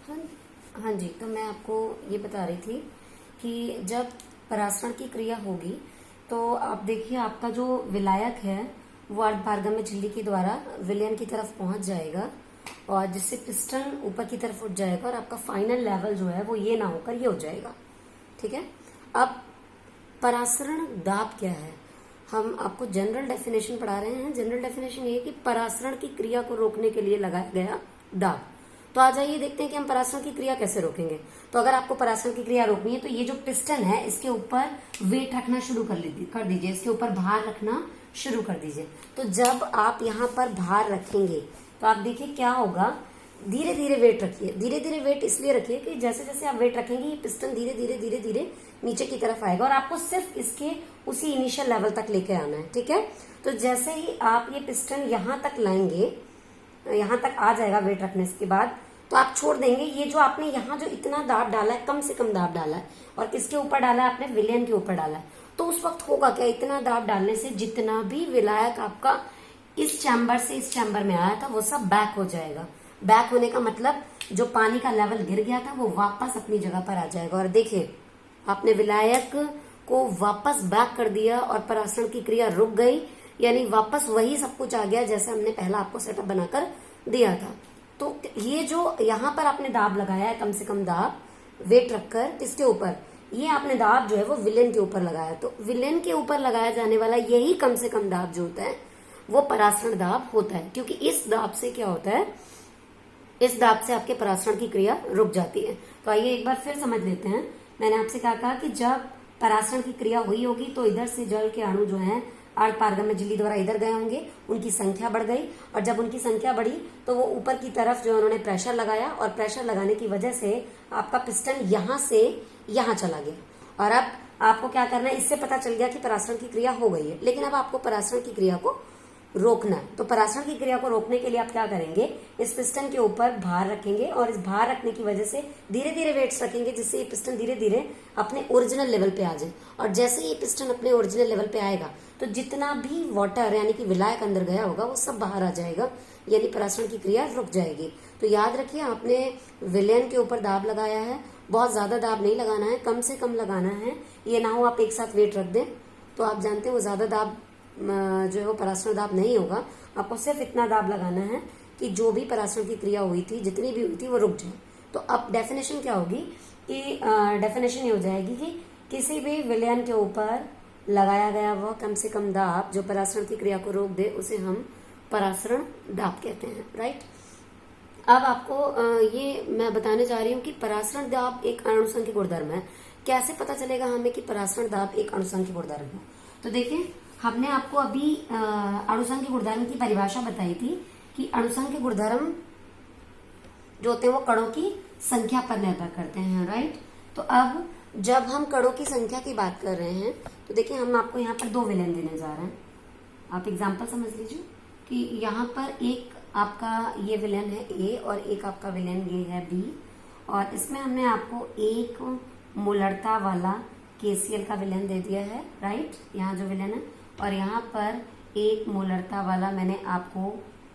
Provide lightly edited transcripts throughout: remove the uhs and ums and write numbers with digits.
हाँ। हाँ जी, तो मैं आपको ये बता रही थी कि जब परासरण की क्रिया होगी तो आप देखिए आपका जो विलायक है वो अर्धपारगम्य झिल्ली के द्वारा विलयन की तरफ पहुंच जाएगा और जिससे पिस्टन ऊपर की तरफ उठ जाएगा और आपका फाइनल लेवल जो है वो ये ना होकर ये हो जाएगा। ठीक है। अब परासरण दाब क्या है? हम आपको जनरल डेफिनेशन पढ़ा रहे हैं। जनरल डेफिनेशन ये है कि परासरण की क्रिया को रोकने के लिए लगाया गया दाब। तो आ जाइए देखते हैं कि हम परासरण की क्रिया कैसे रोकेंगे। तो अगर आपको परासरण की क्रिया रोकनी है तो ये जो पिस्टन है इसके ऊपर वेट रखना शुरू कर दीजिए, इसके ऊपर भार रखना शुरू कर दीजिए। तो जब आप यहाँ पर भार रखेंगे तो आप देखिए क्या होगा, धीरे धीरे वेट रखिए। धीरे धीरे वेट इसलिए रखिए कि जैसे जैसे आप वेट रखेंगे ये पिस्टन धीरे धीरे धीरे धीरे नीचे की तरफ आएगा और आपको सिर्फ इसके उसी इनिशियल लेवल तक लेके आना है। ठीक है। तो जैसे ही आप ये पिस्टन यहाँ तक लाएंगे, यहाँ तक आ जाएगा वेट रखने के बाद, तो आप छोड़ देंगे। ये जो आपने यहाँ जो इतना दाब डाला है, कम से कम दाब डाला है और किसके ऊपर डाला है? आपने विलयन के ऊपर डाला है। तो उस वक्त होगा क्या, इतना दाब डालने से जितना भी विलायक आपका इस चैम्बर से इस चैम्बर में आया था वो सब बैक हो जाएगा। बैक होने का मतलब जो पानी का लेवल गिर गया था वो वापस अपनी जगह पर आ जाएगा। और देखिए आपने विलायक को वापस बैक कर दिया और परासरण की क्रिया रुक गई, यानी वापस वही सब कुछ आ गया जैसे हमने पहला आपको सेटअप बनाकर दिया था। तो ये जो यहाँ पर आपने दाब लगाया है, कम से कम दाब वेट रखकर, किसके ऊपर? ये आपने दाब जो है वो विलेन के ऊपर लगाया। तो विलेन के ऊपर लगाया जाने वाला यही कम से कम दाब जो होता है वो परासरण दाब होता है, क्योंकि इस दाब से क्या होता है, इस दाब से आपके परासरण की क्रिया रुक जाती है। तो आइए एक बार फिर समझ लेते हैं। मैंने आपसे क्या कहा कि जब परासरण की क्रिया हुई होगी तो इधर से जल के अणु जो है अर्धपारगम्य झिल्ली द्वारा इधर गए होंगे, उनकी संख्या बढ़ गई और जब उनकी संख्या बढ़ी तो वो ऊपर की तरफ जो उन्होंने प्रेशर लगाया और प्रेशर लगाने की वजह से आपका पिस्टन यहां से यहां चला गया। और अब आपको क्या करना है, इससे पता चल गया कि परासरण की क्रिया हो गई है, लेकिन अब आपको परासरण की क्रिया को रोकना है। तो परासरण की क्रिया को रोकने के लिए आप क्या करेंगे, इस पिस्टन के ऊपर भार रखेंगे और इस भार रखने की वजह से धीरे धीरे वेट्स रखेंगे जिससे ये पिस्टन धीरे धीरे अपने ओरिजिनल लेवल पे आ जाए। और जैसे ये पिस्टन अपने ओरिजिनल लेवल पे आएगा तो जितना भी वाटर यानी कि विलायक अंदर गया होगा वो सब बाहर आ जाएगा, यानी परासरण की क्रिया रुक जाएगी। तो याद रखिए आपने विलयन के ऊपर दाब लगाया है, बहुत ज्यादा दाब नहीं लगाना है, कम से कम लगाना है। ये ना हो आप एक साथ वेट रख दें तो आप जानते हैं वो ज्यादा दाब जो है वो परासरण दाब नहीं होगा। आपको सिर्फ इतना दाब लगाना है कि जो भी परासरण की क्रिया हुई थी, जितनी भी हुई थी, वो रुक जाए। तो अब डेफिनेशन क्या होगी कि डेफिनेशन ये हो जाएगी कि किसी भी विलयन के ऊपर लगाया गया वह कम से कम दाब जो परासरण की क्रिया को रोक दे उसे हम परासरण दाब कहते हैं। राइट। अब आपको ये मैं बताने जा रही हूँ कि परासरण दाब एक अणुसंख्यक गुणधर्म है। कैसे पता चलेगा हमें कि परासरण दाब एक अणुसंख्यक गुणधर्म है? तो देखिए हमने आपको अभी अणुसंख्यक गुणधर्म की परिभाषा बताई थी कि अणुसंख्यक गुणधर्म जो होते हैं वो कणों की संख्या पर निर्भर करते हैं। राइट। तो अब जब हम कणों की संख्या की बात कर रहे हैं तो देखिए हम आपको यहाँ पर दो विलयन देने जा रहे हैं। आप एग्जाम्पल समझ लीजिए कि यहाँ पर एक आपका ये विलयन है ए और एक आपका विलयन ये है बी, और इसमें हमने आपको एक मोलरता वाला केसीएल का विलयन दे दिया है। राइट। यहाँ जो विलयन है, और यहाँ पर एक मोलरता वाला मैंने आपको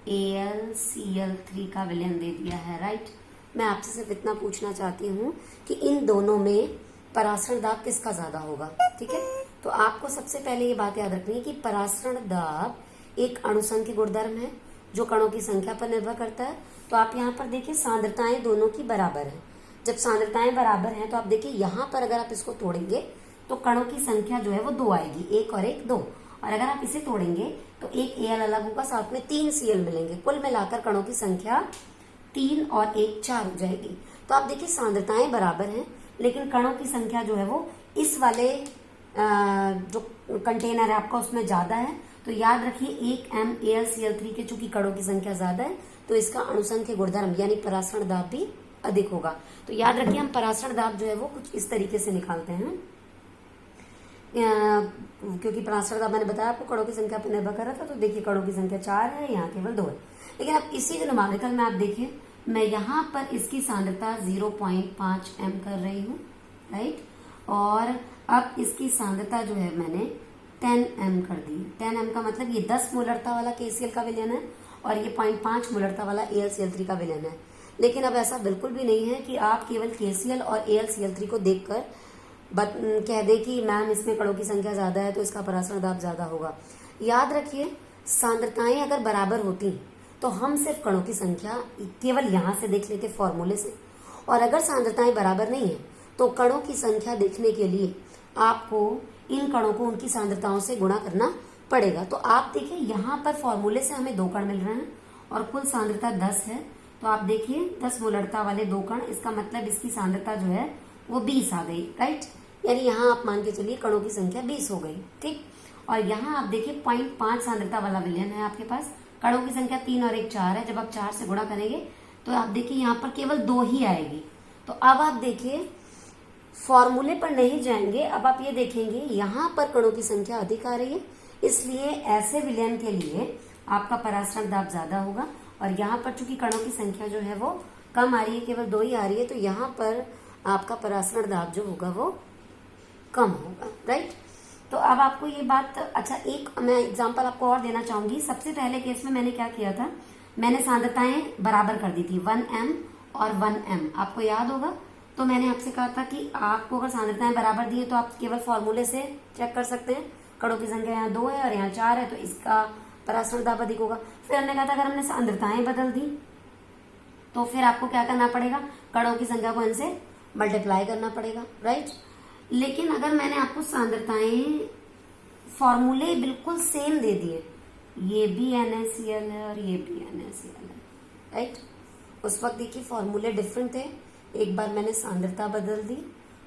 AlCl3 का विलयन दे दिया है। राइट। मैं आपसे सिर्फ इतना पूछना चाहती हूँ कि इन दोनों में परासरण दाब किसका ज्यादा होगा? ठीक है। तो आपको सबसे पहले ये बात याद रखनी है कि परासरण दाब एक अणुसंख्यक गुणधर्म है जो कणों की संख्या पर निर्भर करता है। तो आप यहाँ पर देखिए सांद्रताएं दोनों की बराबर है। जब सांद्रताएं बराबर हैं तो आप देखिए यहाँ पर अगर आप इसको तोड़ेंगे तो कणों की संख्या जो है वो 2 आएगी, एक और एक 2। और अगर आप इसे तोड़ेंगे तो एक Al अलग होगा, साथ में 3 Cl मिलेंगे, कुल मिलाकर कणों की संख्या 3 और 1 4 हो जाएगी। तो आप देखिए सांद्रताएं बराबर हैं लेकिन कणों की संख्या जो है वो इस वाले जो कंटेनर है आपका उसमें ज्यादा है। तो याद रखिए 1 m AlCl3 के चूंकि कणों की संख्या ज्यादा है तो इसका अणुसंख्यक गुणधर्म यानी परासरण दाब भी अधिक होगा। तो याद रखिए हम परासरण दाब जो है वो कुछ इस तरीके से निकालते हैं, क्योंकि परासरण दाब मैंने बताया आपको कणों की संख्या पर निर्भर कर रहा था। तो देखिए कणों की संख्या 4 है, यहाँ केवल 2 है। लेकिन अब इसी न्यूमेरिकल में आप देखिए मैं यहाँ पर इसकी सांद्रता 0.5 m कर रही हूँ। राइट। और अब इसकी सांद्रता जो है मैंने 10 m कर दी। 10 m का मतलब ये 10 मोलरता वाला KCl का विलयन है और ये 0.5 मोलरता वाला AlCl3 का विलयन है। लेकिन अब ऐसा बिल्कुल भी नहीं है कि आप केवल KCl और AlCl3 को देखकर कह दे कि मैम इसमें कणों की संख्या ज्यादा है तो इसका परासरण दाब ज्यादा होगा। याद रखिए, सांद्रताएं अगर बराबर होती तो हम सिर्फ कणों की संख्या केवल यहां से देख लेते फॉर्मूले से, और अगर सांद्रताएं बराबर नहीं है तो कणों की संख्या देखने के लिए आपको इन कणों को उनकी सांद्रताओं से गुणा करना पड़ेगा। तो आप देखिए यहाँ पर फॉर्मूले से हमें 2 कण मिल रहे हैं और कुल सांद्रता 10 है। तो आप देखिए 10 मोलरता वाले 2 कण, इसका मतलब इसकी सांद्रता जो है वो 20 आ गई, राइट। यानी यहाँ आप मान के चलिए कणों की संख्या 20 हो गई, ठीक। और यहाँ आप देखिए 0.5 सांद्रता वाला विलयन है आपके पास, कणों की संख्या 3 और 1 4 है। जब आप 4 से गुणा करेंगे तो आप देखिए यहाँ पर केवल 2 ही आएगी। तो अब आप देखिए फॉर्मूले पर नहीं जाएंगे, अब आप ये देखेंगे यहाँ पर कणों की संख्या अधिक आ रही है, इसलिए ऐसे विलयन के लिए आपका परासरण दाब ज्यादा होगा। और यहाँ पर चूंकि कणों की संख्या जो है वो कम आ रही है, केवल 2 ही आ रही है, तो यहाँ पर आपका परासरण दाब जो होगा वो कम होगा, राइट। तो अब आपको ये बात, अच्छा एक मैं एग्जांपल आपको और देना चाहूंगी। सबसे पहले केस में मैंने क्या किया था, मैंने सांद्रताएं बराबर कर दी थी 1m और 1m, आपको याद होगा। तो मैंने आपसे कहा था कि आपको अगर सांद्रताएं बराबर दी है तो आप केवल फॉर्मूले से चेक कर सकते हैं, कणों की संख्या यहाँ 2 है और यहाँ 4 है तो इसका परासरण दाब अधिक होगा। फिर हमने कहा था अगर हमने सांद्रताएं बदल दी तो फिर आपको क्या करना पड़ेगा, कणों की संख्या को इनसे मल्टीप्लाई करना पड़ेगा, राइट। लेकिन अगर मैंने आपको सांद्रताएं फॉर्मूले बिल्कुल सेम दे दिए, ये भी NaCl है और ये भी NaCl है, राइट। उस वक्त देखिए फॉर्मूले डिफरेंट थे, एक बार मैंने सांद्रता बदल दी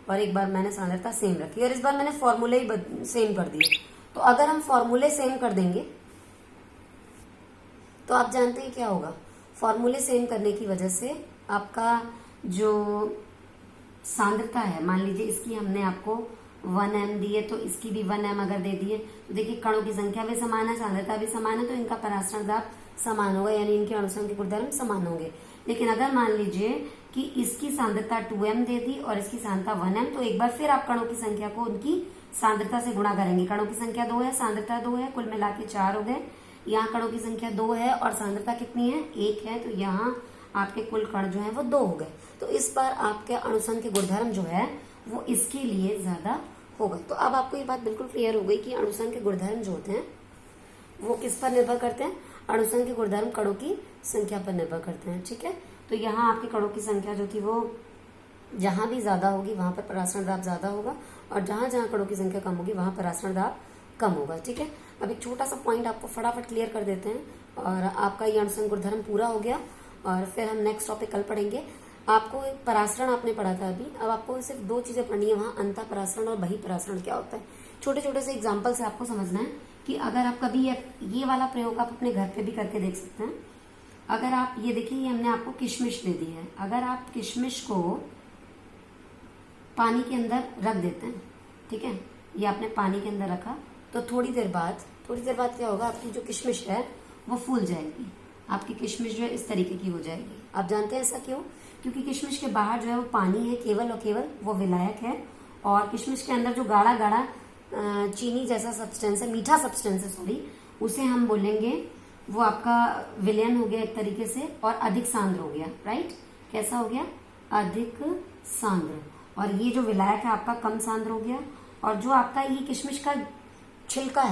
और एक बार मैंने सांद्रता सेम रखी, और इस बार मैंने फॉर्मूले ही सेम कर दिए। तो अगर हम फॉर्मूले सेम कर देंगे तो आप जानते हैं क्या होगा, फॉर्मूले सेम करने की वजह से आपका जो सांद्रता है, मान लीजिए इसकी हमने आपको 1m दी है तो इसकी भी 1m अगर दे दी है तो देखिए कणों की संख्या भी समान है, सांद्रता भी समान है, तो इनका परासरण दाब समान होगा, यानी इनके अणुसंघ गुणधर्म समान होंगे। लेकिन अगर मान लीजिए कि इसकी सांद्रता 2m दे दी और इसकी सांद्रता 1m, तो एक बार फिर आप कणों की संख्या को उनकी सांद्रता से गुणा करेंगे। कणों की संख्या 2 है, सांद्रता 2 है, कुल मिला के 4 हो गए। यहाँ कणों की संख्या 2 है और सांद्रता कितनी है, 1 है, तो यहाँ आपके कुल कण जो है वो 2 हो गए। तो इस बार आपके अणुसंघ गुणधर्म जो है वो इसके लिए ज्यादा होगा। तो अब आपको ये बात बिल्कुल क्लियर हो गई कि अणुसंघ गुणधर्म जो होते हैं वो किस पर निर्भर करते हैं, अणुसंघ गुणधर्म कणों की संख्या पर निर्भर करते हैं, ठीक है। तो यहाँ आपके कणों की संख्या जो थी वो जहां भी ज्यादा होगी वहां पर परासरण दाब ज्यादा होगा, और जहां जहां कणों की संख्या कम होगी वहां परासरण दाब कम होगा, ठीक है। अब एक छोटा सा पॉइंट आपको फटाफट क्लियर कर देते हैं और आपका ये अणुसंघ गुणधर्म पूरा हो गया, और फिर हम नेक्स्ट टॉपिक कल पढ़ेंगे। आपको एक परासरण आपने पढ़ा था अभी, अब आपको सिर्फ 2 चीजें पढ़नी है वहां, अंतः परासरण और बहिः परासरण क्या होता है। छोटे छोटे से एग्जाम्पल से आपको समझना है कि अगर आप कभी ये वाला प्रयोग आप अपने घर पे भी करके देख सकते हैं। अगर आप ये देखिए, ये हमने आपको किशमिश दे दी है, अगर आप किशमिश को पानी के अंदर रख देते हैं, ठीक है, ये आपने पानी के अंदर रखा, तो थोड़ी देर बाद क्या होगा, आपकी जो किशमिश है वो फूल जाएगी, आपकी किशमिश जो है इस तरीके की हो जाएगी। आप जानते हैं ऐसा क्यों, क्योंकि किशमिश के बाहर जो है वो पानी है केवल और केवल, वो विलायक है, और किशमिश के अंदर जो गाढ़ा गाढ़ा चीनी जैसा सब्सटेंस है, मीठा सब्सटेंस है सॉरी, उसे हम बोलेंगे वो आपका विलयन हो गया एक तरीके से, और अधिक सांद्र हो गया, राइट। कैसा हो गया, अधिक सांद्र। और ये जो विलायक है आपका कम सांद्र हो गया, और जो आपका ये किशमिश का छिलका है